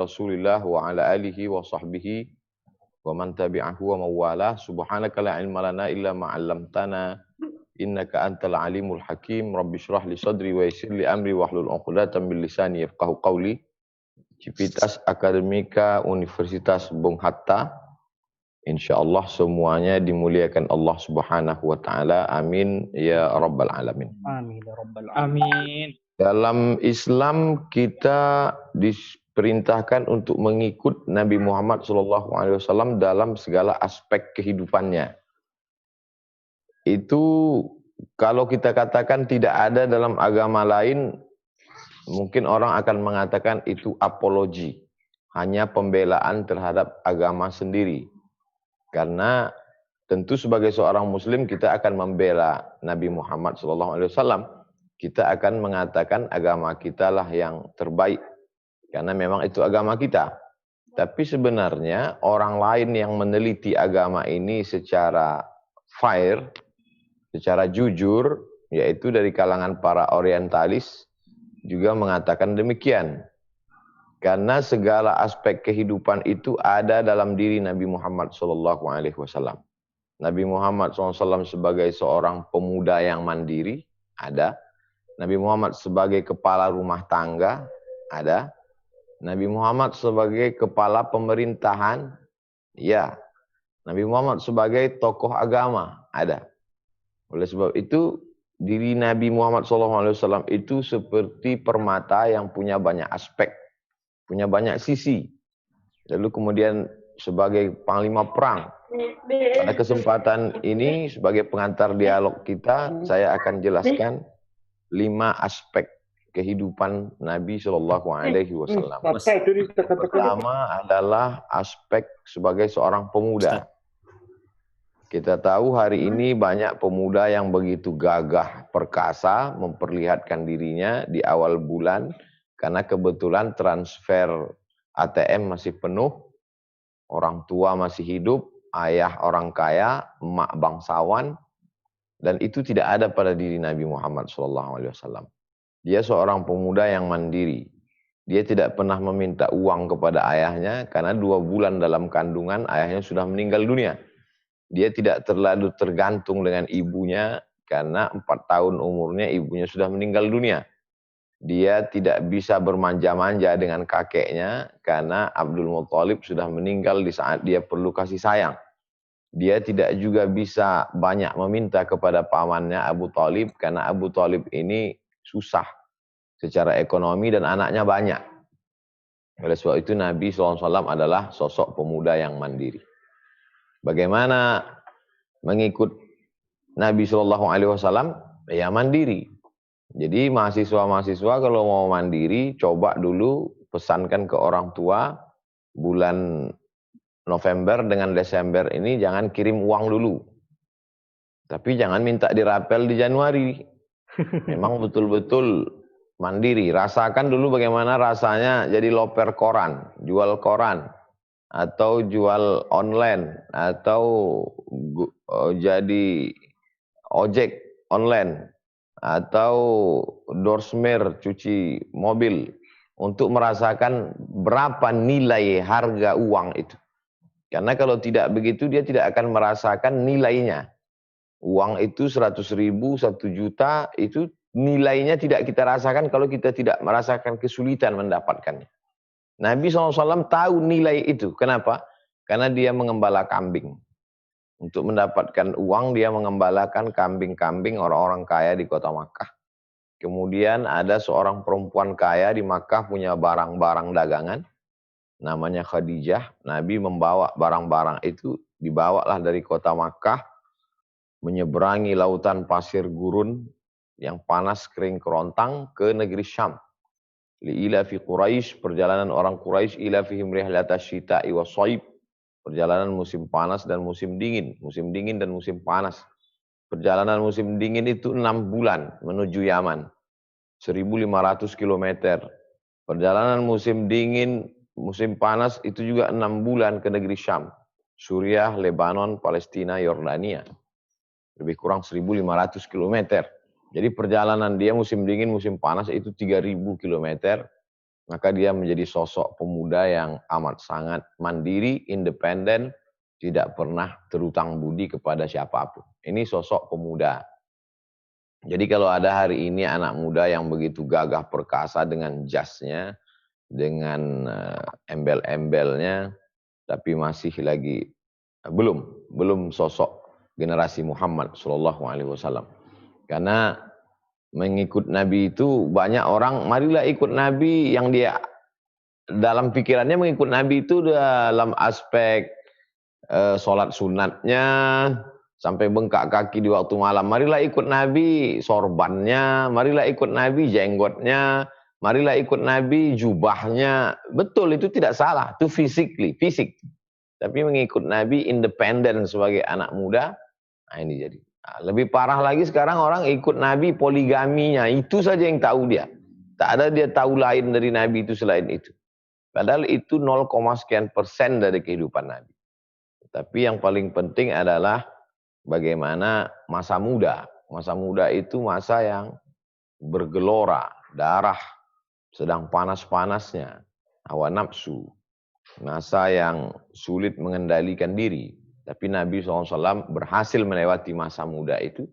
Rasulillah wa ala alihi wa sahbihi wa man tabi'ahu wa mawalah. Subhanaka la ilma lana illa ma 'allamtana innaka antal alimul hakim. Rabbi shrah li sadri wa yassir li amri wahlul 'uqdatam min lisani yafqahu qawli. Civitas Akademika Universitas Bung Hatta. Insyaallah semuanya dimuliakan Allah Subhanahu wa taala. Amin ya rabbal alamin. Amin ya rabbal alamin. Dalam Islam kita diperintahkan untuk mengikut Nabi Muhammad SAW dalam segala aspek kehidupannya. Itu kalau kita katakan tidak ada dalam agama lain, mungkin orang akan mengatakan itu apologi, hanya pembelaan terhadap agama sendiri. Karena tentu sebagai seorang Muslim kita akan membela Nabi Muhammad SAW. Kita akan mengatakan agama kita lah yang terbaik. Karena memang itu agama kita. Tapi sebenarnya orang lain yang meneliti agama ini secara fair, secara jujur, yaitu dari kalangan para orientalis, juga mengatakan demikian. Karena segala aspek kehidupan itu ada dalam diri Nabi Muhammad SAW. Nabi Muhammad SAW sebagai seorang pemuda yang mandiri, ada. Nabi Muhammad sebagai kepala rumah tangga, ada. Nabi Muhammad sebagai kepala pemerintahan, ya. Nabi Muhammad sebagai tokoh agama, ada. Oleh sebab itu, diri Nabi Muhammad SAW itu seperti permata yang punya banyak aspek, punya banyak sisi. Lalu kemudian sebagai panglima perang. Pada kesempatan ini, sebagai pengantar dialog kita, saya akan jelaskan 5 aspek kehidupan Nabi SAW. Pertama adalah aspek sebagai seorang pemuda. Kita tahu hari ini banyak pemuda yang begitu gagah perkasa memperlihatkan dirinya di awal bulan karena kebetulan transfer ATM masih penuh, orang tua masih hidup, ayah orang kaya, emak bangsawan. Dan itu tidak ada pada diri Nabi Muhammad SAW. Dia seorang pemuda yang mandiri. Dia tidak pernah meminta uang kepada ayahnya karena 2 bulan dalam kandungan ayahnya sudah meninggal dunia. Dia tidak terlalu tergantung dengan ibunya karena 4 tahun umurnya ibunya sudah meninggal dunia. Dia tidak bisa bermanja-manja dengan kakeknya karena Abdul Muthalib sudah meninggal di saat dia perlu kasih sayang. Dia tidak juga bisa banyak meminta kepada pamannya Abu Thalib karena Abu Thalib ini susah secara ekonomi dan anaknya banyak. Oleh sebab itu Nabi SAW adalah sosok pemuda yang mandiri. Bagaimana mengikut Nabi SAW? Ya mandiri. Jadi mahasiswa-mahasiswa kalau mau mandiri, coba dulu pesankan ke orang tua bulan November dengan Desember ini jangan kirim uang dulu. Tapi jangan minta dirapel di Januari. Memang betul-betul mandiri. Rasakan dulu bagaimana rasanya jadi loper koran, jual koran, atau jual online, atau jadi ojek online, atau doorsmair cuci mobil, untuk merasakan berapa nilai harga uang itu. Karena kalau tidak begitu dia tidak akan merasakan nilainya. Uang itu 100.000, 1 juta itu nilainya tidak kita rasakan kalau kita tidak merasakan kesulitan mendapatkannya. Nabi SAW tahu nilai itu. Kenapa? Karena dia mengembala kambing. Untuk mendapatkan uang dia mengembalakan kambing-kambing orang-orang kaya di kota Makkah. Kemudian ada seorang perempuan kaya di Makkah punya barang-barang dagangan. Namanya Khadijah. Nabi membawa barang-barang itu, dibawalah dari kota Makkah, menyeberangi lautan pasir gurun yang panas kering kerontang ke negeri Syam. Li'ila fi Quraisy, perjalanan orang Quraisy, ila fihim rihlata syita'i wa shaib, perjalanan musim panas dan musim dingin dan musim panas. Perjalanan musim dingin itu 6 bulan menuju Yaman, 1.500 km. Perjalanan musim dingin, musim panas itu juga 6 bulan ke negeri Syam. Suriah, Lebanon, Palestina, Yordania. Lebih kurang 1.500 km. Jadi perjalanan dia musim dingin, musim panas itu 3.000 km Maka dia menjadi sosok pemuda yang amat sangat mandiri, independen, tidak pernah terutang budi kepada siapapun. Ini sosok pemuda. Jadi kalau ada hari ini anak muda yang begitu gagah perkasa dengan jasnya, dengan embel-embelnya, tapi masih lagi belum sosok generasi Muhammad Shallallahu Alaihi Wasallam. Karena mengikut Nabi itu banyak orang, marilah ikut Nabi, yang dia dalam pikirannya mengikut Nabi itu dalam aspek sholat sunatnya, sampai bengkak kaki di waktu malam. Marilah ikut Nabi sorbannya, marilah ikut Nabi jenggotnya, marilah ikut Nabi jubahnya. Betul, itu tidak salah, itu fisik. Tapi mengikut Nabi independen sebagai anak muda, nah ini jadi. Nah, lebih parah lagi sekarang orang ikut Nabi poligaminya, itu saja yang tahu dia. Tak ada dia tahu lain dari Nabi itu selain itu. Padahal itu 0, sekian persen dari kehidupan Nabi. Tapi yang paling penting adalah bagaimana masa muda. Masa muda itu masa yang bergelora, darah sedang panas-panasnya, hawa nafsu. Masa yang sulit mengendalikan diri. Tapi Nabi SAW berhasil melewati masa muda itu.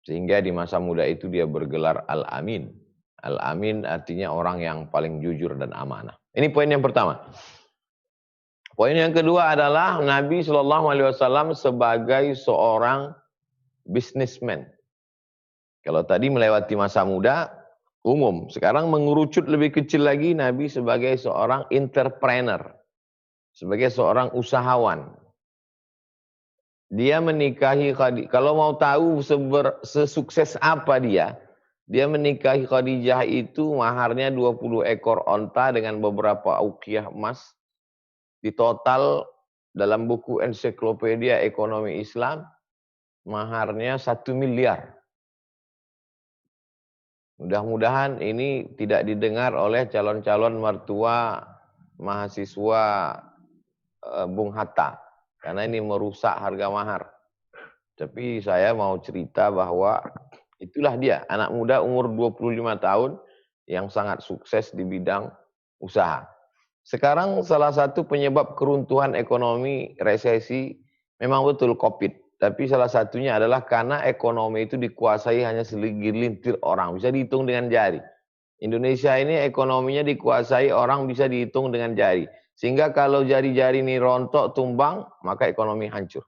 Sehingga di masa muda itu dia bergelar Al-Amin. Al-Amin artinya orang yang paling jujur dan amanah. Ini poin yang pertama. Poin yang kedua adalah Nabi SAW sebagai seorang businessman. Kalau tadi melewati masa muda, umum. Sekarang mengerucut lebih kecil lagi, Nabi sebagai seorang entrepreneur. Sebagai seorang usahawan. Dia menikahi Khadijah. Kalau mau tahu sesukses apa dia menikahi Khadijah itu maharnya 20 ekor onta dengan beberapa uqiyah emas. Di total dalam buku ensiklopedia ekonomi Islam, maharnya 1 miliar. Mudah-mudahan ini tidak didengar oleh calon-calon mertua mahasiswa Bung Hatta. Karena ini merusak harga mahar. Tapi saya mau cerita bahwa itulah dia, anak muda umur 25 tahun yang sangat sukses di bidang usaha. Sekarang salah satu penyebab keruntuhan ekonomi, resesi, memang betul COVID. Tapi salah satunya adalah karena ekonomi itu dikuasai hanya segelintir orang. Bisa dihitung dengan jari. Indonesia ini ekonominya dikuasai orang bisa dihitung dengan jari. Sehingga kalau jari-jari ini rontok, tumbang, maka ekonomi hancur.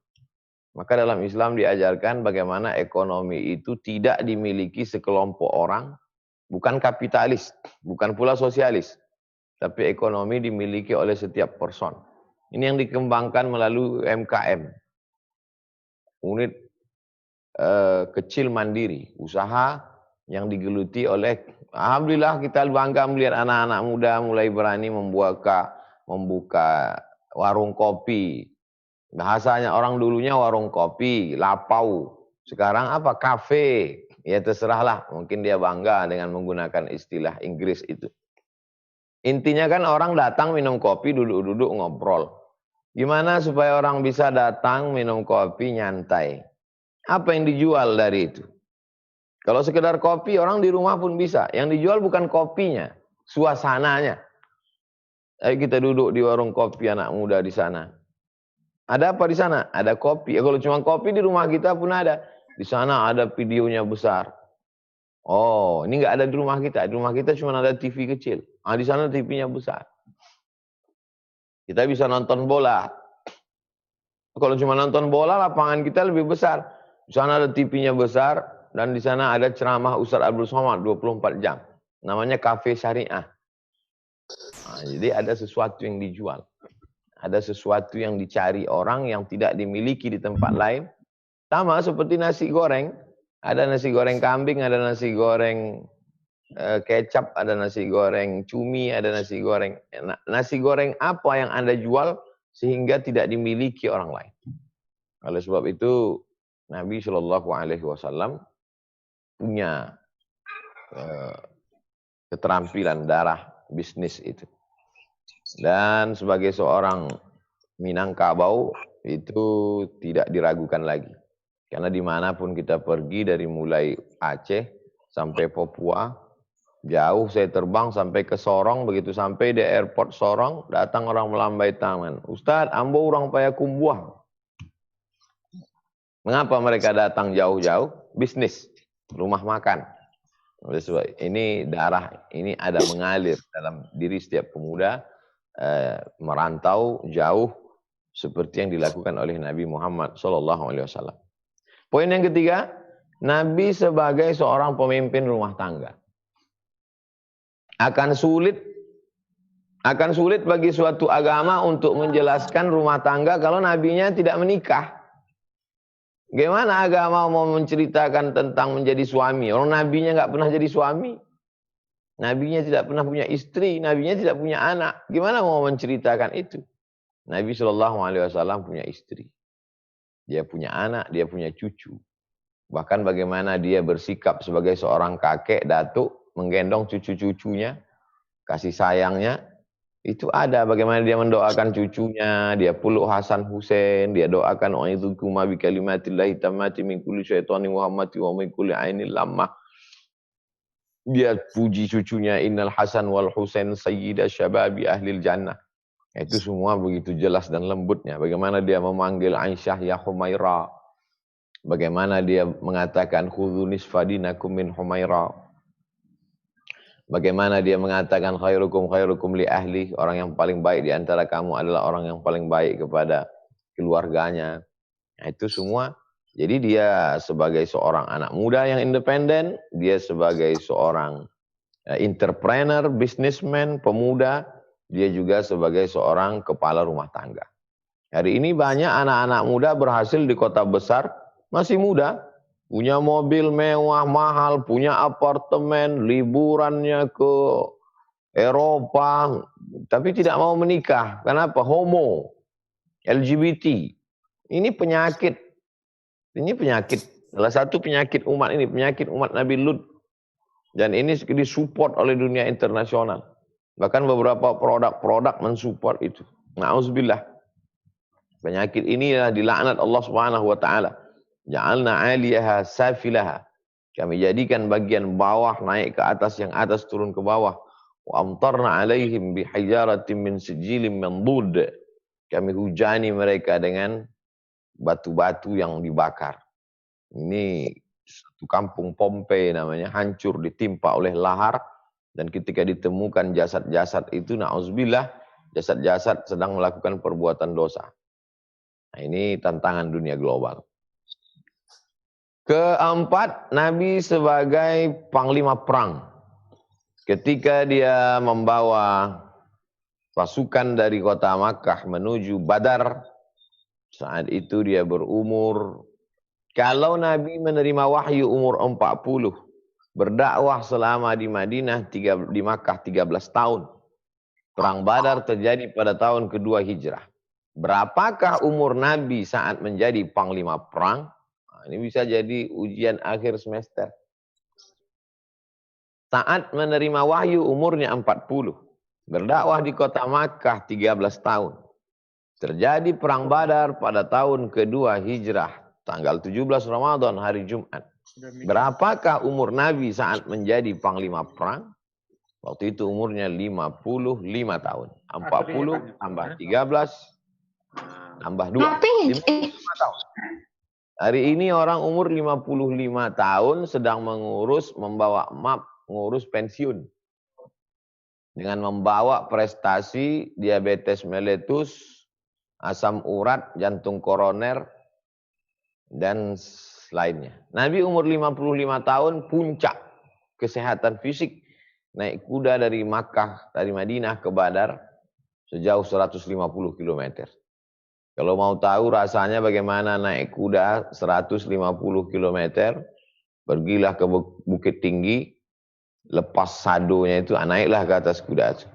Maka dalam Islam diajarkan bagaimana ekonomi itu tidak dimiliki sekelompok orang. Bukan kapitalis, bukan pula sosialis. Tapi ekonomi dimiliki oleh setiap person. Ini yang dikembangkan melalui UMKM. Unit kecil mandiri. Usaha yang digeluti oleh, alhamdulillah kita bangga melihat anak-anak muda mulai berani membuka warung kopi. Bahasanya orang dulunya warung kopi, lapau. Sekarang apa? Kafe. Ya terserahlah, mungkin dia bangga dengan menggunakan istilah Inggris itu. Intinya kan orang datang minum kopi, duduk-duduk ngobrol. Gimana supaya orang bisa datang minum kopi nyantai? Apa yang dijual dari itu? Kalau sekedar kopi, orang di rumah pun bisa. Yang dijual bukan kopinya, suasananya. Ayo kita duduk di warung kopi anak muda di sana. Ada apa di sana? Ada kopi. Ya, kalau cuma kopi di rumah kita pun ada. Di sana ada videonya besar. Oh, ini nggak ada di rumah kita. Di rumah kita cuma ada TV kecil. Di sana TV-nya besar. Kita bisa nonton bola. Kalau cuma nonton bola, lapangan kita lebih besar. Di sana ada TV-nya besar. Dan di sana ada ceramah Ustaz Abdul Somad 24 jam. Namanya Cafe Syariah. Jadi ada sesuatu yang dijual. Ada sesuatu yang dicari orang yang tidak dimiliki di tempat lain. Sama seperti nasi goreng. Ada nasi goreng kambing, ada nasi goreng kecap, ada nasi goreng cumi, ada nasi goreng. Nasi goreng apa yang Anda jual sehingga tidak dimiliki orang lain. Oleh sebab itu Nabi Shallallahu Alaihi Wasallam punya keterampilan darah bisnis itu. Dan sebagai seorang Minangkabau itu tidak diragukan lagi. Karena dimanapun kita pergi dari mulai Aceh sampai Papua, Jauh saya terbang sampai ke Sorong, begitu sampai di airport Sorong, datang orang melambai tangan. Ustaz, ambo orang Payakumbuh. Mengapa mereka datang jauh-jauh? Bisnis, rumah makan. Oleh sebab ini darah ini ada mengalir dalam diri setiap pemuda, merantau jauh seperti yang dilakukan oleh Nabi Muhammad SAW. Poin yang ketiga, Nabi sebagai seorang pemimpin rumah tangga. Akan sulit bagi suatu agama untuk menjelaskan rumah tangga kalau nabinya tidak menikah. Gimana agama mau menceritakan tentang menjadi suami? Orang nabinya nggak pernah jadi suami. Nabinya tidak pernah punya istri, nabinya tidak punya anak. Gimana mau menceritakan itu? Nabi SAW punya istri. Dia punya anak, dia punya cucu. Bahkan bagaimana dia bersikap sebagai seorang kakek, datuk, menggendong cucu-cucunya, kasih sayangnya, itu ada. Bagaimana dia mendoakan cucunya, dia peluk Hasan Hussein, dia doakan wa'idzukum bi kalimatillahi tammati min kulli syaitani wa hammati wa min kulli ainil lammah. Dia puji cucunya, innal Hasan wal Hussein sayyida syababi ahlil jannah. Itu semua begitu jelas dan lembutnya. Bagaimana dia memanggil Aisyah ya Humaira. Bagaimana dia mengatakan khudhu nisfadinakum min Humaira. Bagaimana dia mengatakan khairukum li ahli. Orang yang paling baik di antara kamu adalah orang yang paling baik kepada keluarganya. Nah, itu semua. Jadi dia sebagai seorang anak muda yang independen. Dia sebagai seorang entrepreneur, businessman, pemuda. Dia juga sebagai seorang kepala rumah tangga. Hari ini banyak anak-anak muda berhasil di kota besar, masih muda, punya mobil mewah, mahal, punya apartemen, liburannya ke Eropa, tapi tidak mau menikah. Kenapa? Homo, LGBT. Ini penyakit. Ini penyakit. Salah satu penyakit umat ini, penyakit umat Nabi Lut. Dan ini disupport oleh dunia internasional. Bahkan beberapa produk-produk mensupport itu. Na'udzubillah. Penyakit ini adalah dilaknat Allah Subhanahu wa taala. Ja'alna 'aliyaha safilaha. Kami jadikan bagian bawah naik ke atas, yang atas turun ke bawah. Wa amtarna 'alaihim bihijaratin min sijilin mandud. Kami hujani mereka dengan batu-batu yang dibakar. Ini satu kampung Pompei namanya, hancur ditimpa oleh lahar. Dan ketika ditemukan jasad-jasad itu, na'udzubillah, jasad-jasad sedang melakukan perbuatan dosa. Nah, ini tantangan dunia global. Keempat, Nabi sebagai panglima perang. Ketika dia membawa pasukan dari kota Makkah menuju Badar, saat itu dia berumur, kalau Nabi menerima wahyu umur 40, berdakwah selama di Madinah, di Makkah 13 tahun. Perang Badar terjadi pada tahun kedua Hijrah. Berapakah umur Nabi saat menjadi panglima perang? Nah, ini bisa jadi ujian akhir semester. Saat menerima wahyu umurnya 40. Berdakwah di kota Makkah 13 tahun. Terjadi perang Badar pada tahun kedua Hijrah. Tanggal 17 Ramadan, hari Jumat. Berapakah umur Nabi saat menjadi panglima perang? Waktu itu umurnya 55 tahun. 40 tambah 13 tambah 2. 55 tahun. Hari ini orang umur 55 tahun sedang membawa map, mengurus pensiun. Dengan membawa prestasi diabetes mellitus, asam urat, jantung koroner, dan lainnya. Nabi umur 55 tahun, puncak kesehatan fisik, naik kuda dari Makkah, dari Madinah ke Badar, sejauh 150 km. Kalau mau tahu rasanya bagaimana naik kuda 150 km, pergilah ke Bukit Tinggi, lepas sadonya itu, naiklah ke atas kuda itu.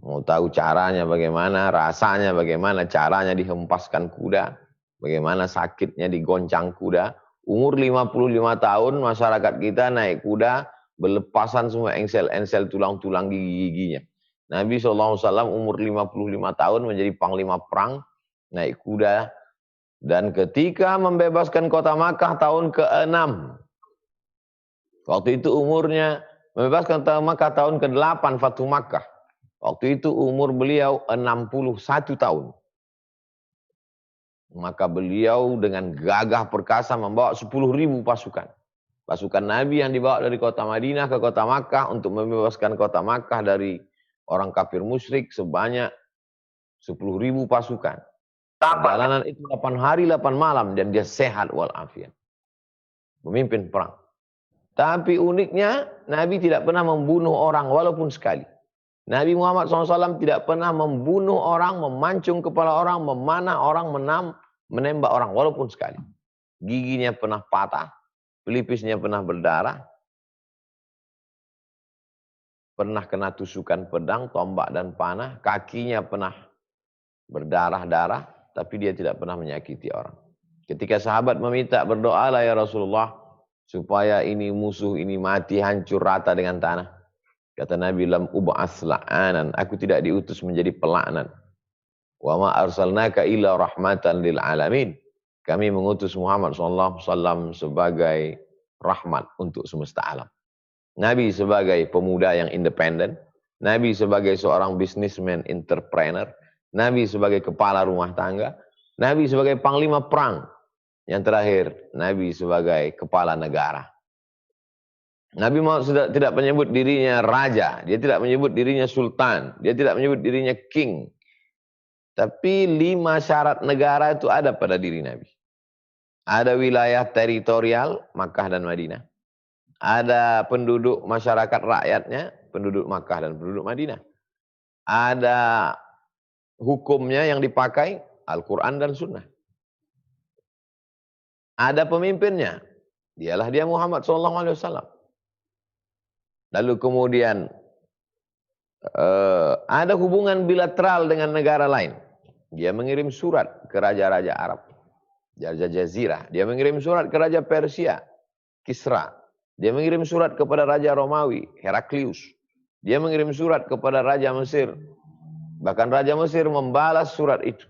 Mau tahu caranya bagaimana, rasanya bagaimana, caranya dihempaskan kuda, bagaimana sakitnya digoncang kuda. Umur 55 tahun masyarakat kita naik kuda, berlepasan semua engsel-engsel tulang-tulang gigi-giginya. Nabi SAW umur 55 tahun menjadi panglima perang, naik kuda. Dan ketika membebaskan kota Makkah tahun ke-6. Waktu itu umurnya Membebaskan kota Makkah tahun ke-8 Fatu Makkah. Waktu itu umur beliau 61 tahun. Maka beliau dengan gagah perkasa membawa 10.000 pasukan. Pasukan Nabi yang dibawa dari kota Madinah ke kota Makkah untuk membebaskan kota Makkah dari orang kafir musyrik sebanyak 10.000 pasukan. Perjalanan itu 8 hari 8 malam dan dia sehat walafiat. Memimpin perang. Tapi uniknya Nabi tidak pernah membunuh orang walaupun sekali. Nabi Muhammad SAW tidak pernah membunuh orang, memancung kepala orang, memanah orang, menembak orang walaupun sekali. Giginya pernah patah, pelipisnya pernah berdarah, pernah kena tusukan pedang, tombak dan panah, kakinya pernah berdarah-darah, tapi dia tidak pernah menyakiti orang. Ketika sahabat meminta, berdoalah ya Rasulullah, supaya ini musuh ini mati hancur rata dengan tanah. Kata Nabi, lam ub'ats la'anan, aku tidak diutus menjadi pelaknat. Wa ma arsalnaka illa rahmatan lil alamin. Kami mengutus Muhammad SAW sebagai rahmat untuk semesta alam. Nabi sebagai pemuda yang independen, Nabi sebagai seorang businessman entrepreneur, Nabi sebagai kepala rumah tangga, Nabi sebagai panglima perang. Yang terakhir, Nabi sebagai kepala negara. Nabi Muhammad tidak menyebut dirinya raja, dia tidak menyebut dirinya sultan, dia tidak menyebut dirinya king. Tapi 5 syarat negara itu ada pada diri Nabi. Ada wilayah teritorial, Makkah dan Madinah. Ada penduduk masyarakat rakyatnya, penduduk Makkah dan penduduk Madinah. Ada hukumnya yang dipakai, Al-Quran dan Sunnah. Ada pemimpinnya, dialah dia Muhammad SAW. Lalu kemudian ada hubungan bilateral dengan negara lain. Dia mengirim surat ke raja-raja Arab, Raja Jazirah. Dia mengirim surat ke Raja Persia, Kisra. Dia mengirim surat kepada Raja Romawi, Heraklius. Dia mengirim surat kepada Raja Mesir. Bahkan Raja Mesir membalas surat itu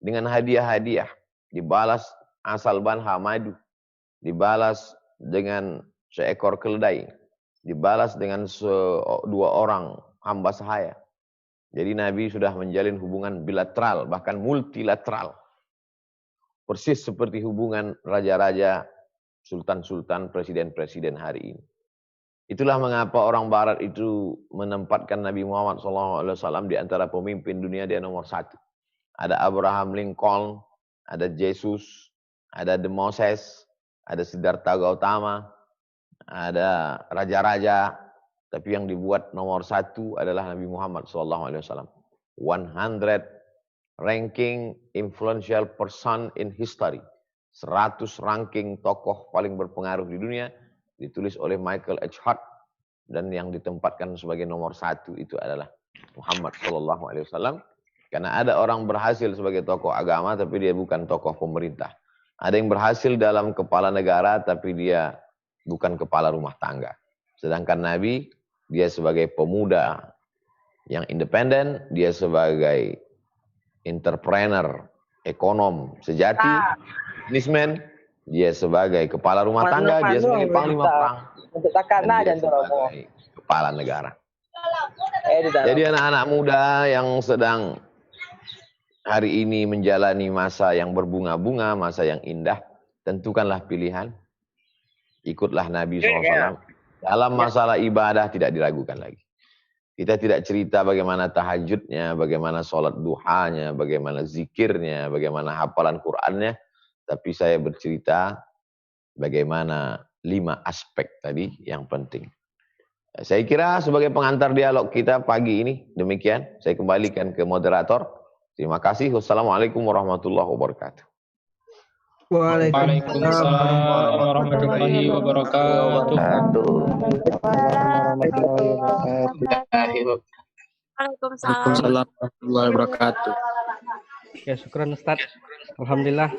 dengan hadiah-hadiah. Dibalas asal banha madu. Dibalas dengan seekor keledai. Dibalas dengan 2 orang hamba sahaya. Jadi Nabi sudah menjalin hubungan bilateral, bahkan multilateral. Persis seperti hubungan raja-raja, sultan-sultan, presiden-presiden hari ini. Itulah mengapa orang barat itu menempatkan Nabi Muhammad SAW di antara pemimpin dunia, dia nomor 1. Ada Abraham Lincoln, ada Jesus, ada The Moses, ada Siddhartha Gautama, ada raja-raja, tapi yang dibuat nomor 1 adalah Nabi Muhammad SAW. 100 ranking influential person in history. 100 ranking tokoh paling berpengaruh di dunia, ditulis oleh Michael H. Hart, dan yang ditempatkan sebagai nomor 1 itu adalah Muhammad SAW. Karena ada orang berhasil sebagai tokoh agama, tapi dia bukan tokoh pemerintah. Ada yang berhasil dalam kepala negara, tapi dia bukan kepala rumah tangga. Sedangkan Nabi, dia sebagai pemuda yang independen, dia sebagai entrepreneur, ekonom sejati, businessman, dia sebagai kepala rumah tangga, dia sebagai panglima perang, dan dia sebagai kepala negara. Jadi anak-anak muda yang sedang hari ini menjalani masa yang berbunga-bunga, masa yang indah, tentukanlah pilihan, ikutlah Nabi SAW. Dalam masalah ibadah tidak diragukan lagi. Kita tidak cerita bagaimana tahajudnya, bagaimana sholat duhanya, bagaimana zikirnya, bagaimana hafalan Qur'annya, tapi saya bercerita bagaimana 5 aspek tadi yang penting. Saya kira sebagai pengantar dialog kita pagi ini, demikian. Saya kembalikan ke moderator. Terima kasih. Wassalamualaikum warahmatullahi wabarakatuh. Waalaikumsalam warahmatullahi wabarakatuh. Waalaikumsalam warahmatullahi wabarakatuh. Ya, syukran Ustaz. Alhamdulillah.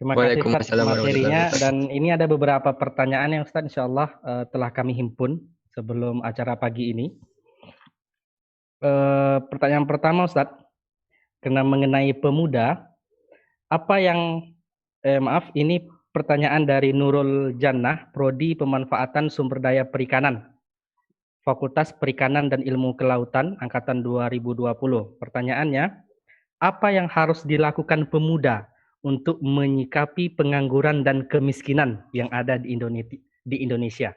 Terima kasih Ustaz materinya. Dan ini ada beberapa pertanyaan yang Ustaz insyaallah telah kami himpun sebelum acara pagi ini. Pertanyaan pertama Ustaz, karena mengenai pemuda, apa yang pertanyaan dari Nurul Jannah, Prodi Pemanfaatan Sumber Daya Perikanan, Fakultas Perikanan dan Ilmu Kelautan, Angkatan 2020. Pertanyaannya, apa yang harus dilakukan pemuda untuk menyikapi pengangguran dan kemiskinan yang ada di Indonesia?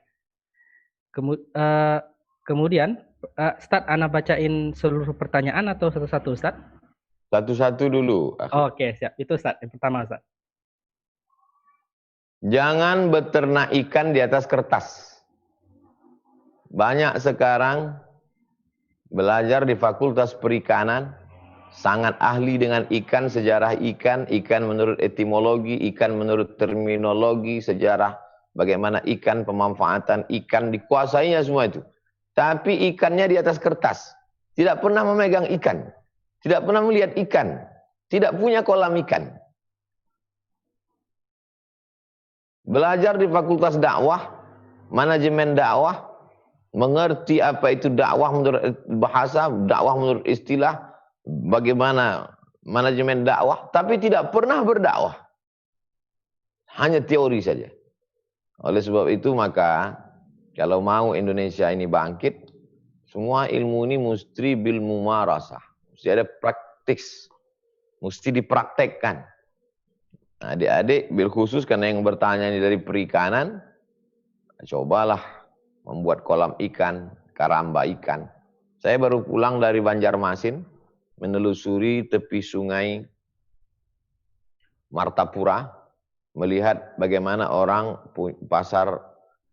Kemudian, Ustadz, Ana bacain seluruh pertanyaan atau satu-satu, Ustadz? Satu-satu dulu. Oke, siap. Itu Ustadz, yang pertama, Ustadz. Jangan beternak ikan di atas kertas. Banyak sekarang belajar di Fakultas Perikanan, sangat ahli dengan ikan, sejarah ikan, ikan menurut etimologi, ikan menurut terminologi, sejarah bagaimana ikan, pemanfaatan ikan, dikuasainya semua itu. Tapi ikannya di atas kertas. Tidak pernah memegang ikan. Tidak pernah melihat ikan. Tidak punya kolam ikan. Belajar di Fakultas Dakwah, Manajemen Dakwah, mengerti apa itu dakwah menurut bahasa, dakwah menurut istilah, bagaimana manajemen dakwah, tapi tidak pernah berdakwah. Hanya teori saja. Oleh sebab itu maka, kalau mau Indonesia ini bangkit, semua ilmu ini mesti bil mumarasah. Mesti ada praktis. Mesti dipraktekkan. Nah, adik-adik, bil khusus karena yang bertanya ini dari perikanan, cobalah membuat kolam ikan, karamba ikan. Saya baru pulang dari Banjarmasin, menelusuri tepi sungai Martapura, melihat bagaimana orang pasar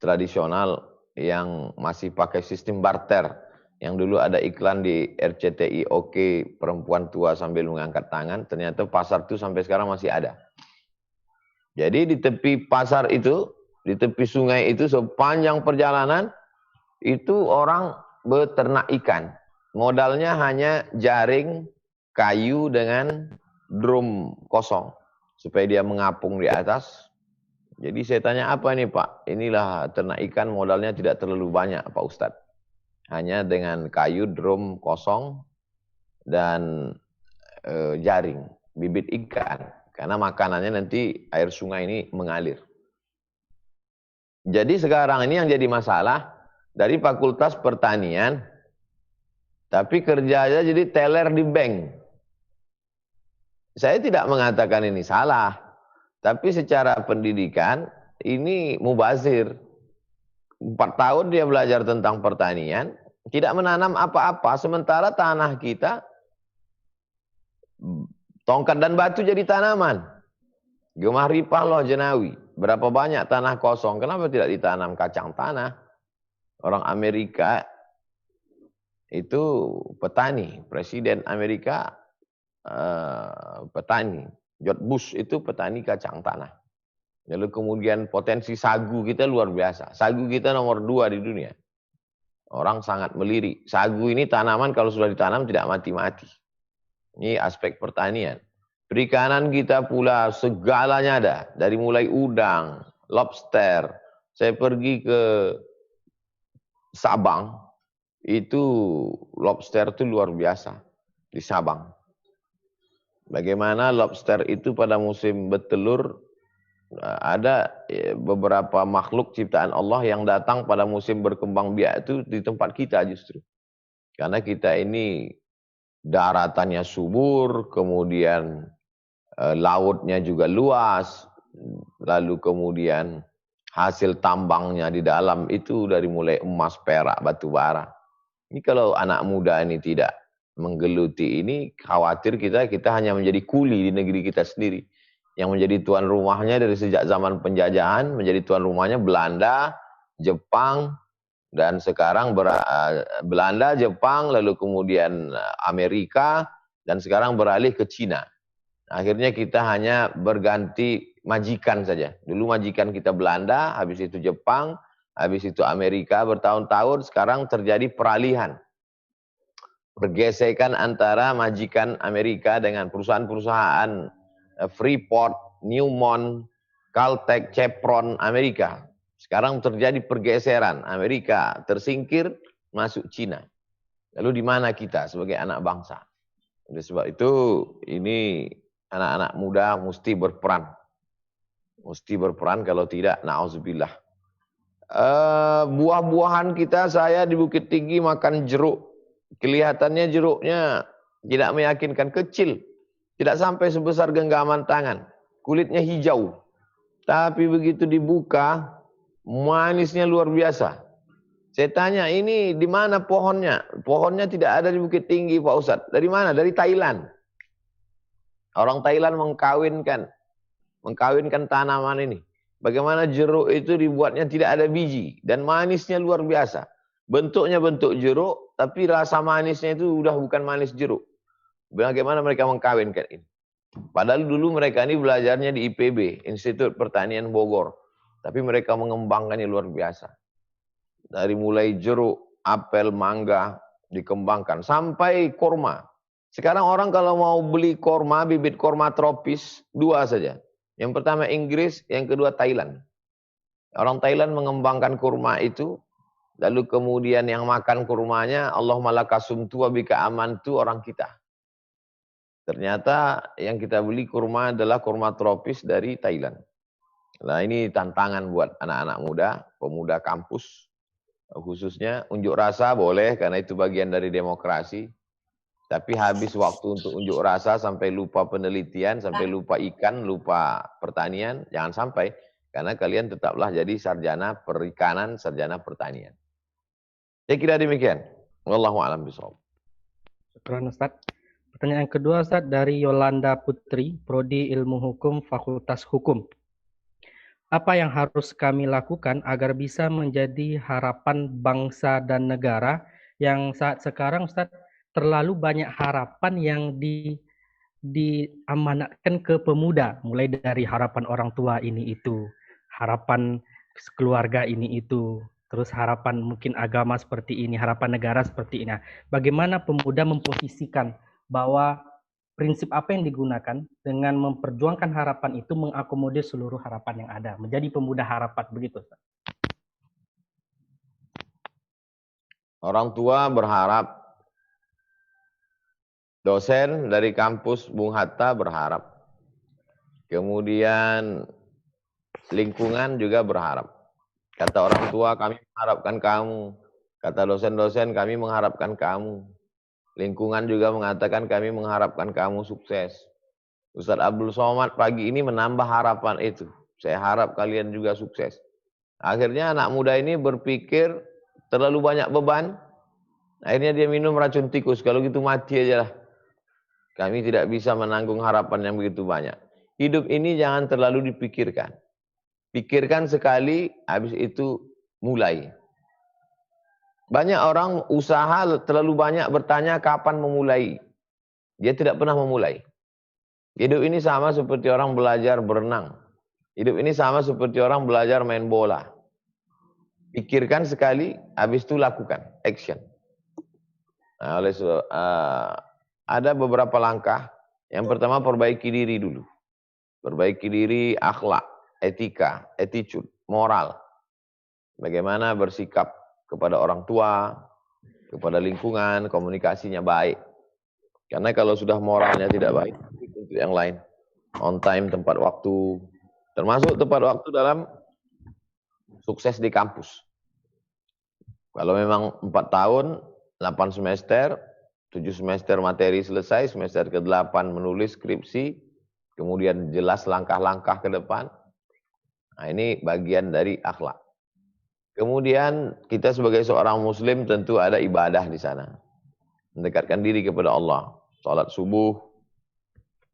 tradisional yang masih pakai sistem barter. Yang dulu ada iklan di RCTI, oke, perempuan tua sambil mengangkat tangan, ternyata pasar itu sampai sekarang masih ada. Jadi di tepi pasar itu, di tepi sungai itu sepanjang perjalanan, itu orang beternak ikan. Modalnya hanya jaring, kayu dengan drum kosong. Supaya dia mengapung di atas. Jadi saya tanya, apa ini Pak? Inilah ternak ikan, modalnya tidak terlalu banyak Pak Ustadz. Hanya dengan kayu, drum kosong, dan jaring, bibit ikan. Karena makanannya nanti air sungai ini mengalir. Jadi sekarang ini yang jadi masalah, dari Fakultas Pertanian, tapi kerjanya jadi teller di bank. Saya tidak mengatakan ini salah, tapi secara pendidikan ini mubazir. 4 tahun dia belajar tentang pertanian, tidak menanam apa-apa, sementara tanah kita tongkat dan batu jadi tanaman. Gemah ripah loh jenawi. Berapa banyak tanah kosong, kenapa tidak ditanam kacang tanah? Orang Amerika itu petani, Presiden Amerika petani. George Bush itu petani kacang tanah. Lalu kemudian potensi sagu kita luar biasa. Sagu kita nomor 2 di dunia. Orang sangat melirik. Sagu ini tanaman kalau sudah ditanam tidak mati-mati. Ini aspek pertanian. Perikanan kita pula segalanya ada. Dari mulai udang, lobster. Saya pergi ke Sabang, itu lobster itu luar biasa di Sabang. Bagaimana lobster itu pada musim bertelur, ada beberapa makhluk ciptaan Allah yang datang pada musim berkembang biak itu di tempat kita justru. Karena kita ini daratannya subur, kemudian lautnya juga luas, lalu kemudian hasil tambangnya di dalam itu dari mulai emas, perak, batu bara. Ini kalau anak muda ini tidak menggeluti ini, khawatir kita hanya menjadi kuli di negeri kita sendiri. Yang menjadi tuan rumahnya dari sejak zaman penjajahan, menjadi tuan rumahnya Belanda, Jepang, dan sekarang Belanda, Jepang, lalu kemudian Amerika, dan sekarang beralih ke Cina. Akhirnya kita hanya berganti majikan saja. Dulu majikan kita Belanda, habis itu Jepang, habis itu Amerika bertahun-tahun, sekarang terjadi peralihan. Pergesekan antara majikan Amerika dengan perusahaan-perusahaan Freeport, Newmont, Caltech, Chevron Amerika. Sekarang terjadi pergeseran, Amerika tersingkir, masuk Cina. Lalu di mana kita sebagai anak bangsa? Oleh sebab itu, ini anak-anak muda mesti berperan. Mesti berperan, kalau tidak, na'udzubillah. Buah-buahan kita, saya di Bukit Tinggi makan jeruk. Kelihatannya jeruknya tidak meyakinkan, kecil. Tidak sampai sebesar genggaman tangan. Kulitnya hijau. Tapi begitu dibuka, manisnya luar biasa. Saya tanya, ini di mana pohonnya? Pohonnya tidak ada di Bukit Tinggi, Pak Ustadz. Dari mana? Dari Thailand. Orang Thailand mengkawinkan tanaman ini. Bagaimana jeruk itu dibuatnya tidak ada biji. Dan manisnya luar biasa. Bentuknya bentuk jeruk, tapi rasa manisnya itu udah bukan manis jeruk. Bagaimana mereka mengkawinkan ini? Padahal dulu mereka ini belajarnya di IPB, Institut Pertanian Bogor. Tapi mereka mengembangkannya luar biasa. Dari mulai jeruk, apel, mangga dikembangkan sampai korma. Sekarang orang kalau mau beli korma, bibit korma tropis, 2 saja. Yang pertama Inggris, yang kedua Thailand. Orang Thailand mengembangkan kurma itu, lalu kemudian yang makan kurmanya, Allahumma lakasumtu wa bika amantu, orang kita. Ternyata yang kita beli kurma adalah kurma tropis dari Thailand. Nah, ini tantangan buat anak-anak muda, pemuda kampus. Khususnya unjuk rasa boleh, karena itu bagian dari demokrasi. Tapi habis waktu untuk unjuk rasa, sampai lupa penelitian, sampai lupa ikan, lupa pertanian, jangan sampai. Karena kalian tetaplah jadi sarjana perikanan, sarjana pertanian. Saya kira demikian. Wallahu a'lam bishawab. Syukran Ustaz. Pertanyaan kedua Ustaz dari Yolanda Putri, Prodi Ilmu Hukum, Fakultas Hukum. Apa yang harus kami lakukan agar bisa menjadi harapan bangsa dan negara yang saat sekarang Ustaz terlalu banyak harapan yang diamanatkan ke pemuda, mulai dari harapan orang tua ini itu, harapan keluarga ini itu, terus harapan mungkin agama seperti ini, harapan negara seperti ini. Bagaimana pemuda memposisikan bahwa prinsip apa yang digunakan dengan memperjuangkan harapan itu mengakomodir seluruh harapan yang ada, menjadi pemuda harapan, begitu Ustaz? Orang tua berharap, dosen dari kampus Bung Hatta berharap, kemudian lingkungan juga berharap. Kata orang tua, kami mengharapkan kamu. Kata dosen-dosen, kami mengharapkan kamu. Lingkungan juga mengatakan kami mengharapkan kamu sukses. Ustadz Abdul Somad pagi ini menambah harapan itu. Saya harap kalian juga sukses. Akhirnya anak muda ini berpikir terlalu banyak beban. Akhirnya dia minum racun tikus. Kalau gitu mati aja lah. Kami tidak bisa menanggung harapan yang begitu banyak. Hidup ini jangan terlalu dipikirkan. Pikirkan sekali, habis itu mulai. Banyak orang usaha terlalu banyak bertanya kapan memulai. Dia tidak pernah memulai. Hidup ini sama seperti orang belajar berenang. Hidup ini sama seperti orang belajar main bola. Pikirkan sekali, habis itu lakukan, action. Nah, ada beberapa langkah. Yang pertama, perbaiki diri dulu. Perbaiki diri, akhlak, etika, attitude, moral. Bagaimana bersikap kepada orang tua, kepada lingkungan, komunikasinya baik. Karena kalau sudah moralnya tidak baik, untuk yang lain. On time, tepat waktu. Termasuk tepat waktu dalam sukses di kampus. Kalau memang 4 tahun, 8 semester, 7 semester materi selesai, semester ke-8 menulis skripsi, kemudian jelas langkah-langkah ke depan. Nah, ini bagian dari akhlak. Kemudian kita sebagai seorang muslim tentu ada ibadah di sana. Mendekatkan diri kepada Allah. Salat subuh.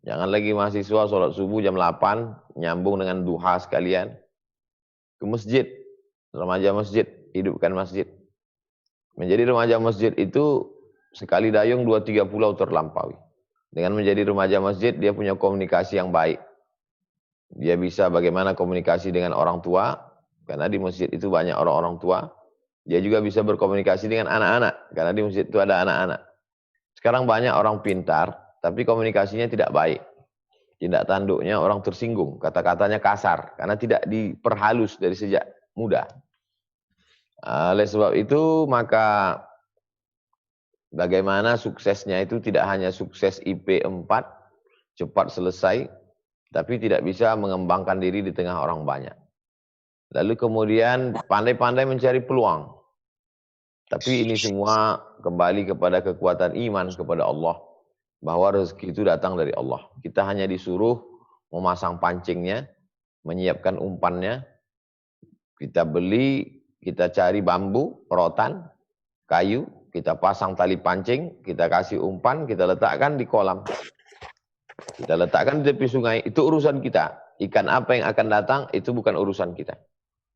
Jangan lagi mahasiswa salat subuh jam 8, nyambung dengan duha sekalian. Ke masjid. Remaja masjid, hidupkan masjid. Menjadi remaja masjid itu sekali dayung 2-3 pulau terlampaui. Dengan menjadi remaja masjid, dia punya komunikasi yang baik. Dia bisa bagaimana komunikasi dengan orang tua. Karena di masjid itu banyak orang-orang tua. Dia juga bisa berkomunikasi dengan anak-anak. Karena di masjid itu ada anak-anak. Sekarang banyak orang pintar, tapi komunikasinya tidak baik. Tindak tanduknya orang tersinggung. Kata-katanya kasar. Karena tidak diperhalus dari sejak muda. Oleh sebab itu, maka bagaimana suksesnya itu tidak hanya sukses IP 4, cepat selesai. tapi tidak bisa mengembangkan diri di tengah orang banyak. Lalu kemudian pandai-pandai mencari peluang. Tapi ini semua kembali kepada kekuatan iman kepada Allah, bahwa rezeki itu datang dari Allah. Kita hanya disuruh memasang pancingnya, menyiapkan umpannya, kita beli, kita cari bambu, rotan, kayu, kita pasang tali pancing, kita kasih umpan, kita letakkan di kolam. Kita letakkan di tepi sungai, itu urusan kita. Ikan apa yang akan datang, itu bukan urusan kita.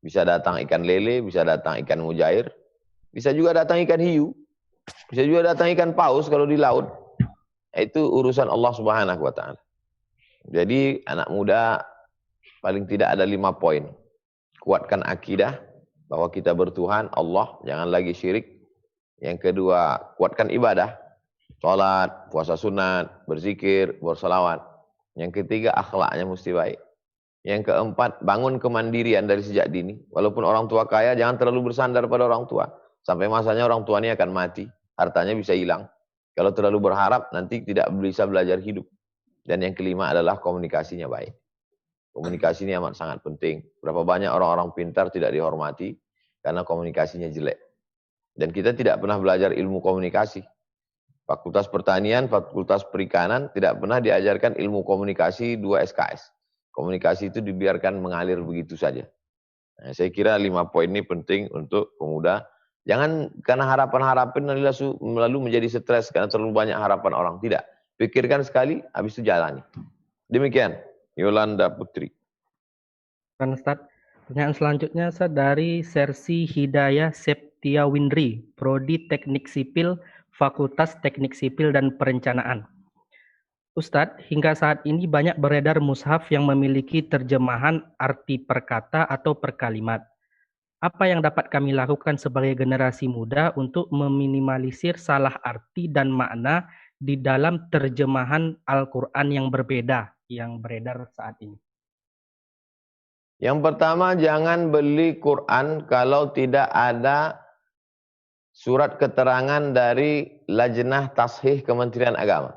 Bisa datang ikan lele, bisa datang ikan mujair, bisa juga datang ikan hiu, bisa juga datang ikan paus kalau di laut. Itu urusan Allah Subhanahu wa Ta'ala. Jadi anak muda paling tidak ada 5 poin. Kuatkan akidah bahwa kita bertuhan Allah, jangan lagi syirik. Yang kedua, kuatkan ibadah, sholat, puasa sunat, berzikir, bersolawat. Yang ketiga, akhlaknya mesti baik. Yang keempat, bangun kemandirian dari sejak dini. Walaupun orang tua kaya, jangan terlalu bersandar pada orang tua. Sampai masanya orang tua ini akan mati, hartanya bisa hilang. Kalau terlalu berharap, nanti tidak bisa belajar hidup. Dan yang kelima adalah komunikasinya baik. Komunikasi ini amat sangat penting. Berapa banyak orang-orang pintar tidak dihormati karena komunikasinya jelek. Dan kita tidak pernah belajar ilmu komunikasi. Fakultas Pertanian, Fakultas Perikanan tidak pernah diajarkan ilmu komunikasi 2 SKS. Komunikasi itu dibiarkan mengalir begitu saja. Nah, saya kira 5 poin ini penting untuk pemuda. Jangan karena harapan-harapan lalu menjadi stres karena terlalu banyak harapan orang. Tidak. Pikirkan sekali, habis itu jalani. Demikian, Yolanda Putri. Ustaz. Pertanyaan selanjutnya Ustaz, dari Sersi Hidayah Septia Windri, Prodi Teknik Sipil, Fakultas Teknik Sipil dan Perencanaan. Ustadz, hingga saat ini banyak beredar mushaf yang memiliki terjemahan arti per kata atau per kalimat. Apa yang dapat kami lakukan sebagai generasi muda untuk meminimalisir salah arti dan makna di dalam terjemahan Al-Quran yang berbeda yang beredar saat ini? Yang pertama, jangan beli Quran kalau tidak ada surat keterangan dari Lajnah Tashih Kementerian Agama.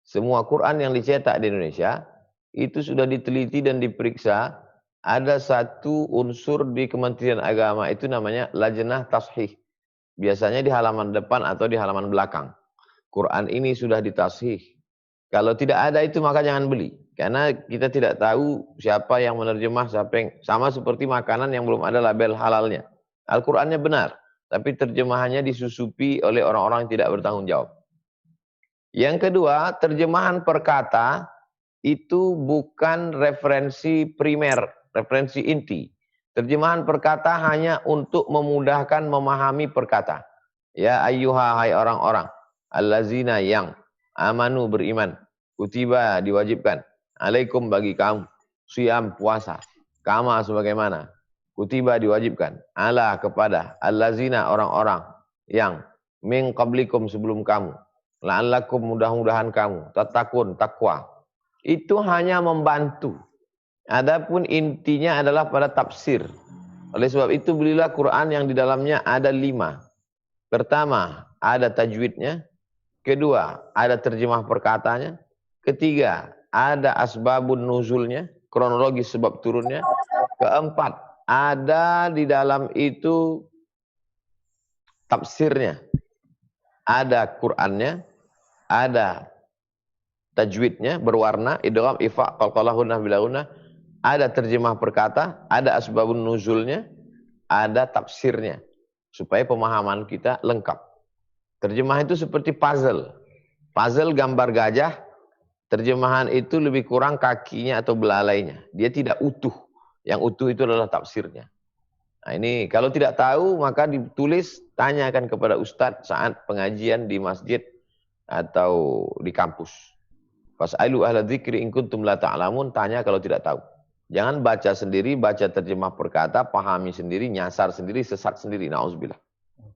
Semua Quran yang dicetak di Indonesia itu sudah diteliti dan diperiksa. Ada satu unsur di Kementerian Agama itu namanya Lajnah Tashih. Biasanya di halaman depan atau di halaman belakang. Quran ini sudah ditashih. Kalau tidak ada itu maka jangan beli. Karena kita tidak tahu siapa yang menerjemah, siapa yang, sama seperti makanan yang belum ada label halalnya. Al-Qurannya benar, tapi terjemahannya disusupi oleh orang-orang yang tidak bertanggung jawab. Yang kedua, terjemahan per kata itu bukan referensi primer, referensi inti. Terjemahan per kata hanya untuk memudahkan memahami per kata. Ya ayyuha, hai orang-orang, allazina yang amanu beriman, kutiba diwajibkan, alaikum bagi kamu, siyam puasa, kama sebagaimana, kutiba diwajibkan, ala kepada, allazina orang-orang yang min qablikum sebelum kamu, la'allakum mudah-mudahan kamu, tatakun takwa. Itu hanya membantu. Adapun intinya adalah pada tafsir. Oleh sebab itu belilah Quran yang di dalamnya ada 5. Pertama, ada tajwidnya. Kedua, ada terjemah perkataannya. Ketiga, ada asbabun nuzulnya, kronologis sebab turunnya. Keempat, ada di dalam itu tafsirnya. Ada Qur'annya, ada tajwidnya berwarna, idgham, ifa, qalqalah, gunnah, bila gunnah. Ada terjemah perkata, ada asbabun nuzulnya, ada tafsirnya. Supaya pemahaman kita lengkap. Terjemahan itu seperti puzzle. Puzzle gambar gajah, terjemahan itu lebih kurang kakinya atau belalainya. Dia tidak utuh. Yang utuh itu adalah tafsirnya. Nah ini kalau tidak tahu maka ditulis, tanyakan kepada ustadz saat pengajian di masjid atau di kampus. Fas'alu ahla dzikri in kuntum la ta'lamun, tanya kalau tidak tahu. Jangan baca sendiri, baca terjemah perkata, pahami sendiri, nyasar sendiri, sesat sendiri. Nauzubillah.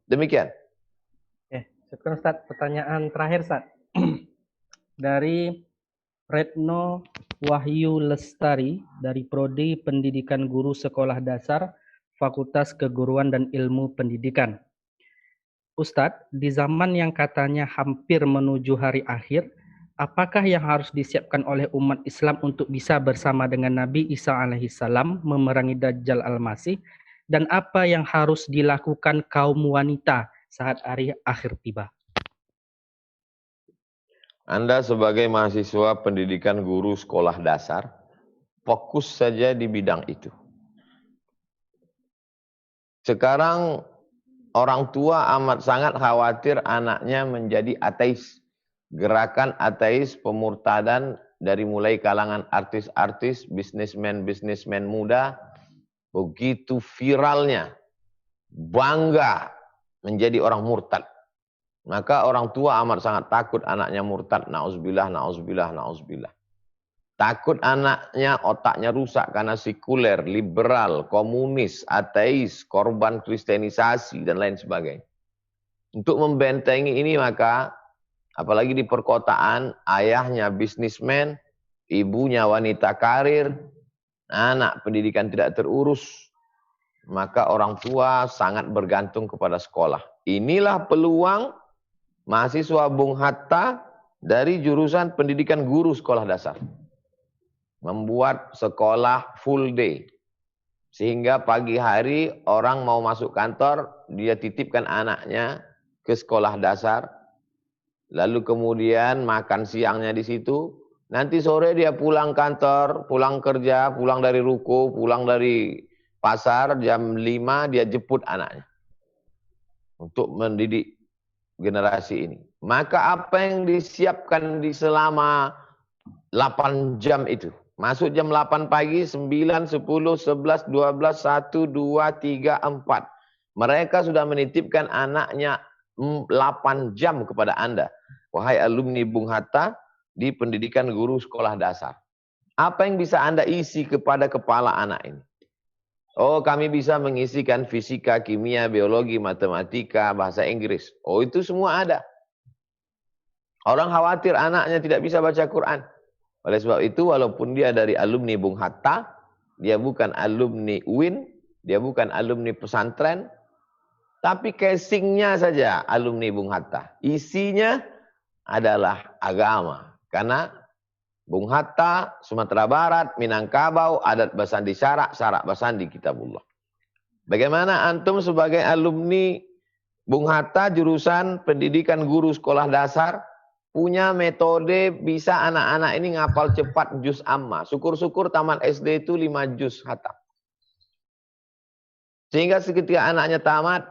Demikian. Syukur Ustaz. Pertanyaan terakhir Ustaz. Dari Retno Wahyu Lestari dari Prodi Pendidikan Guru Sekolah Dasar Fakultas Keguruan dan Ilmu Pendidikan. Ustadz, di zaman yang katanya hampir menuju hari akhir, apakah yang harus disiapkan oleh umat Islam untuk bisa bersama dengan Nabi Isa alaihissalam memerangi Dajjal al-Masih, dan apa yang harus dilakukan kaum wanita saat hari akhir tiba? Anda sebagai mahasiswa pendidikan guru sekolah dasar, fokus saja di bidang itu. Sekarang orang tua amat sangat khawatir anaknya menjadi ateis. Gerakan ateis, pemurtadan dari mulai kalangan artis-artis, bisnismen-bisnismen muda, begitu viralnya, bangga menjadi orang murtad. Maka orang tua amat sangat takut anaknya murtad. Na'udzubillah, na'udzubillah, na'udzubillah. Takut anaknya otaknya rusak karena sekuler, liberal, komunis, ateis, korban kristenisasi, dan lain sebagainya. Untuk membentengi ini maka, apalagi di perkotaan, ayahnya bisnismen, ibunya wanita karir, anak pendidikan tidak terurus, maka orang tua sangat bergantung kepada sekolah. Inilah peluang mahasiswa Bung Hatta dari jurusan pendidikan guru sekolah dasar. Membuat sekolah full day. Sehingga pagi hari orang mau masuk kantor, dia titipkan anaknya ke sekolah dasar. Lalu kemudian makan siangnya di situ. Nanti sore dia pulang kantor, pulang kerja, pulang dari ruko, pulang dari pasar, jam 5 dia jemput anaknya. Untuk mendidik generasi ini. Maka apa yang disiapkan di selama 8 jam itu. Masuk jam 8 pagi, 9, 10, 11, 12, 1, 2, 3, 4. Mereka sudah menitipkan anaknya 8 jam kepada Anda. Wahai alumni Bung Hatta di pendidikan guru sekolah dasar. Apa yang bisa Anda isi kepada kepala anak ini? Oh, kami bisa mengisikan fisika, kimia, biologi, matematika, bahasa Inggris. Oh, itu semua ada. Orang khawatir anaknya tidak bisa baca Quran. Oleh sebab itu, walaupun dia dari alumni Bung Hatta, dia bukan alumni UIN, dia bukan alumni pesantren, tapi casingnya saja alumni Bung Hatta. Isinya adalah agama. Karena Bung Hatta, Sumatera Barat, Minangkabau, adat Basandi Syarak, Syarak Basandi Kitabullah. Bagaimana antum sebagai alumni Bung Hatta, jurusan pendidikan guru sekolah dasar, punya metode bisa anak-anak ini ngapal cepat juz amma. Syukur-syukur taman SD itu 5 juz hatam. Sehingga ketika anaknya tamat,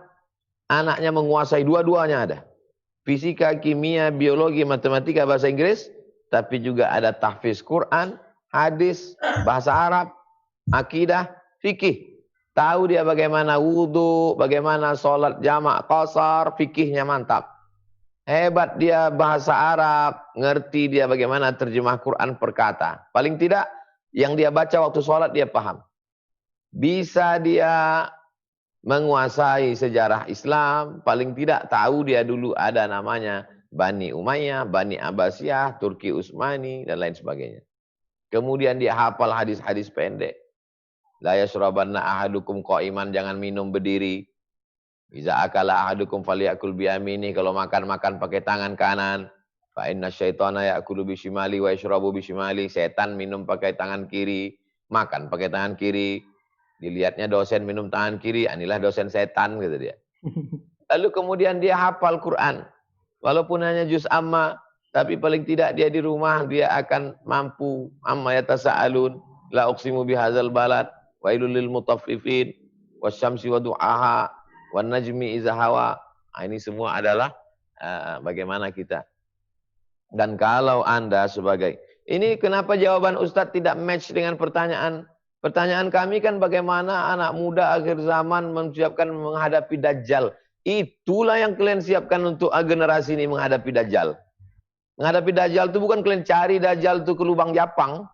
anaknya menguasai dua-duanya ada. Fisika, kimia, biologi, matematika, bahasa Inggris, tapi juga ada tahfiz Quran, hadis, bahasa Arab, akidah, fikih. Tahu dia bagaimana wudhu, bagaimana sholat jamak qasar, fikihnya mantap. Hebat dia bahasa Arab, ngerti dia bagaimana terjemah Quran per kata. Paling tidak, yang dia baca waktu sholat dia paham. Bisa dia menguasai sejarah Islam, paling tidak tahu dia dulu ada namanya Bani Umayyah, Bani Abbasiyah, Turki Utsmani, dan lain sebagainya. Kemudian dia hafal hadis-hadis pendek. La yashrabanna ahadukum qa'iman, jangan minum berdiri. Iza akala ahadukum falyakul biyamini, kalau makan pakai tangan kanan. Fa inna syaitana ya'kulu bishimali wa yashrabu bishimali, setan minum pakai tangan kiri, makan pakai tangan kiri. Dilihatnya dosen minum tangan kiri, inilah dosen setan, gitu dia. Lalu kemudian dia hafal Quran. Walaupun hanya juz amma, tapi paling tidak dia di rumah dia akan mampu. Amma yatasa'alun, la uqsimu bihadzal balad, wailul lil mutaffifin, wasyamsi wa du'aha, wan najmi iza hawa. Ini semua adalah bagaimana kita. Dan kalau Anda sebagai, ini kenapa jawaban Ustadz tidak match dengan pertanyaan? Pertanyaan kami kan bagaimana anak muda akhir zaman menyiapkan menghadapi Dajjal. Itulah yang kalian siapkan untuk generasi ini menghadapi Dajjal. Menghadapi Dajjal itu bukan kalian cari Dajjal itu ke lubang Japang.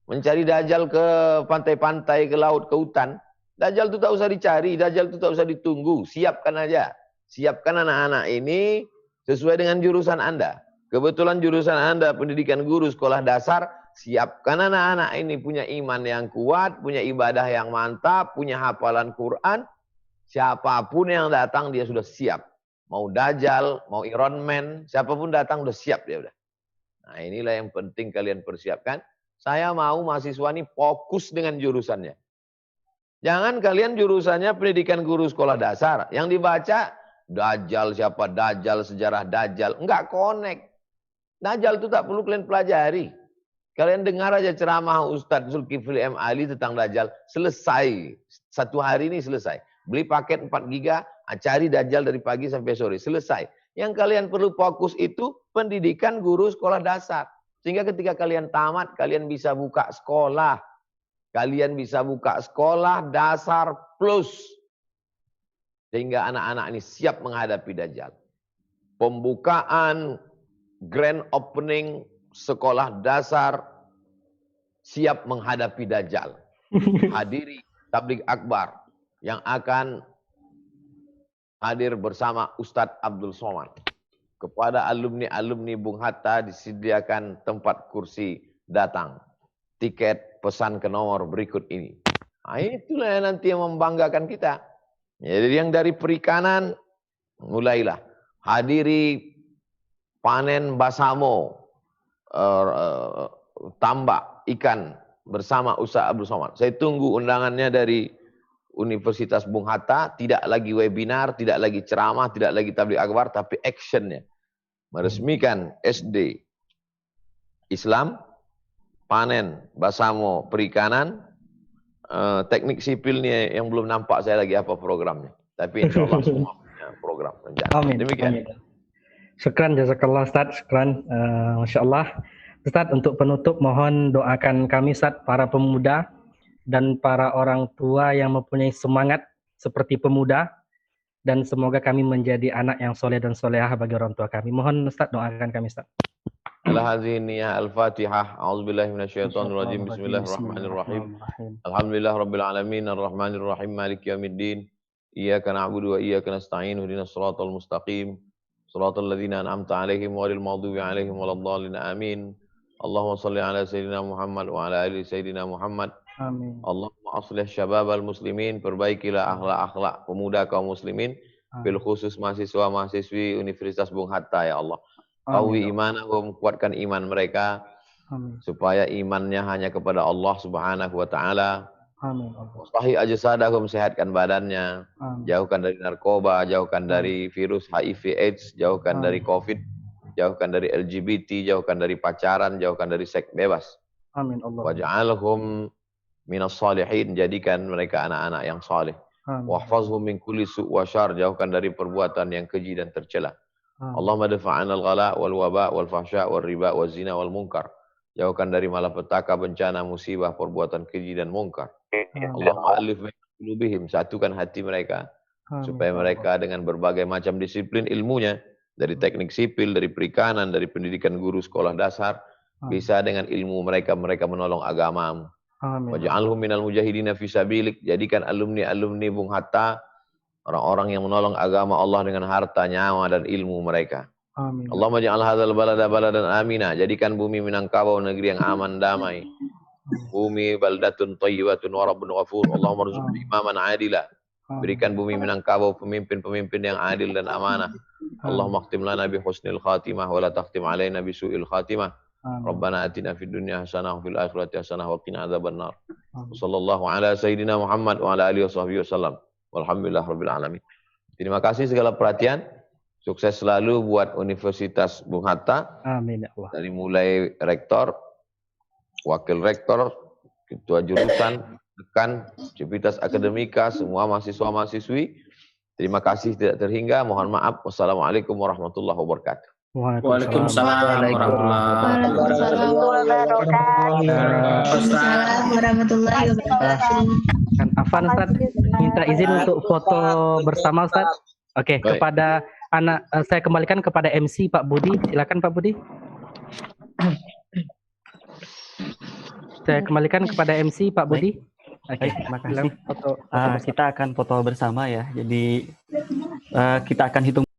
Mencari Dajjal ke pantai-pantai, ke laut, ke hutan. Dajjal itu tak usah dicari, Dajjal itu tak usah ditunggu. Siapkan aja. Siapkan anak-anak ini sesuai dengan jurusan Anda. Kebetulan jurusan Anda pendidikan guru sekolah dasar, siapkan anak-anak ini punya iman yang kuat, punya ibadah yang mantap, punya hafalan Quran. Siapapun yang datang dia sudah siap. Mau Dajjal, mau Iron Man, siapapun datang sudah siap dia udah. Nah, inilah yang penting kalian persiapkan. Saya mau mahasiswa ini fokus dengan jurusannya. Jangan kalian jurusannya pendidikan guru sekolah dasar. Yang dibaca, Dajjal siapa, Dajjal, sejarah Dajjal. Enggak connect. Dajjal itu tak perlu kalian pelajari. Kalian dengar aja ceramah Ustadz Zulkifli M. Ali tentang Dajjal. Selesai. 1 hari ini selesai. Beli paket 4 giga, cari Dajjal dari pagi sampai sore. Selesai. Yang kalian perlu fokus itu pendidikan guru sekolah dasar. Sehingga ketika kalian tamat, kalian bisa buka sekolah. Kalian bisa buka sekolah dasar plus. Sehingga anak-anak ini siap menghadapi Dajjal. Pembukaan grand opening sekolah dasar siap menghadapi Dajjal. Hadiri tabligh akbar yang akan hadir bersama Ustadz Abdul Somad. Kepada alumni-alumni Bung Hatta disediakan tempat kursi datang. Tiket pesan ke nomor berikut ini. Nah, itulah yang nanti yang membanggakan kita. Jadi yang dari perikanan, mulailah. Hadiri panen basamo, tambak ikan bersama Ustadz Abdul Somad. Saya tunggu undangannya dari Universitas Bung Hatta, tidak lagi webinar, tidak lagi ceramah, tidak lagi tabligh akbar, tapi actionnya. Meresmikan SD Islam, panen, basamo, perikanan, teknik sipilnya yang belum nampak saya lagi apa programnya. Tapi insya Allah semua punya program rencana. Amin. Demikian. Amin. Syukran, jazakallah Ustaz. Syukran. Masya Allah. Ustaz, untuk penutup mohon doakan kami Ustaz, para pemuda dan para orang tua yang mempunyai semangat seperti pemuda, dan semoga kami menjadi anak yang soleh dan solehah bagi orang tua kami. Mohon Ustaz doakan kami Ustaz. Al-Hadhiniyah Al-Fatihah. A'udzubillahi minasyaitonirrajim. Bismillahirrahmanirrahim. Alhamdulillah rabbil alamin arrahmanir rahim maliki yaumiddin. Iyyaka na'budu wa iyyaka nasta'in. Ihdinas siratal mustaqim. Siratal ladzina an'amta 'alaihim ghairil maghdubi 'alaihim waladdallin. Amin. Allahumma shalli ala sayyidina Muhammad wa ala ali sayyidina Muhammad. Amin. Allahumma aslih syababal muslimin, perbaikilah akhlak-akhlak pemuda kaum muslimin, bil khusus mahasiswa-mahasiswi Universitas Bung Hatta ya Allah. Qawi imanahum, kuatkan iman mereka. Amin. Supaya imannya hanya kepada Allah Subhanahu wa taala. Amin. Waslahi ajsadahum, sehatkan badannya. Amin. Jauhkan dari narkoba, jauhkan dari virus HIV AIDS, jauhkan dari Covid, jauhkan dari LGBT, jauhkan dari pacaran, jauhkan dari seks bebas. Amin Allah. Waj'alhum minas salihin, jadikan mereka anak-anak yang saleh. Wahfazhum min kulli su' wa syarr, jauhkan dari perbuatan yang keji dan tercela. Allahumma dafa'an al-ghala wal waba wal fahsya wal riba wal zina wal munkar. Jauhkan dari malapetaka, bencana, musibah, perbuatan keji dan munkar. Allahumma alif baina qulubihim, satukan hati mereka supaya mereka dengan berbagai macam disiplin ilmunya, dari teknik sipil, dari perikanan, dari pendidikan guru sekolah dasar, bisa dengan ilmu mereka menolong agama. Waj'alhum minal mujahidina fi sabilik, jadikan alumni-alumni Bung Hatta orang-orang yang menolong agama Allah dengan harta, nyawa dan ilmu mereka. Amin. Allahumma ja'al hadzal balada baladan amina, jadikan bumi Minangkabau negeri yang aman damai. Bumi baldatun thayyibatun wa rabbun ghafur. Allahumma rzuqna imaman adila. Berikan bumi Minangkabau pemimpin-pemimpin yang adil dan amanah. Allahumma khtim lana bi husnil khatimah wa la takhtim alaina bi su'il khatimah. Rabbana atina fid dunya hasanah wa fil akhirati hasanah wa qina adzabannar. Sallallahu ala sayyidina Muhammad wa ala alihi washabbihi wasallam. Walhamdulillah rabbil alamin. Terima kasih segala perhatian. Sukses selalu buat Universitas Bung Hatta. Amin ya Allah. Dari mulai rektor, wakil rektor, ketua jurusan, dekan, civitas akademika, semua mahasiswa-mahasiswi. Terima kasih tidak terhingga. Mohon maaf. Wassalamualaikum warahmatullahi wabarakatuh. Waalaikumsalam warahmatullahi wabarakatuh. Kan Afan Ustaz minta izin untuk foto bersama Ustaz. Oke, baik. Kepada anak saya kembalikan kepada MC Pak Budi. Silakan Pak Budi. Saya kembalikan kepada MC Pak Budi. Oke, Terima kasih. foto Kita akan foto bersama ya. Jadi kita akan hitung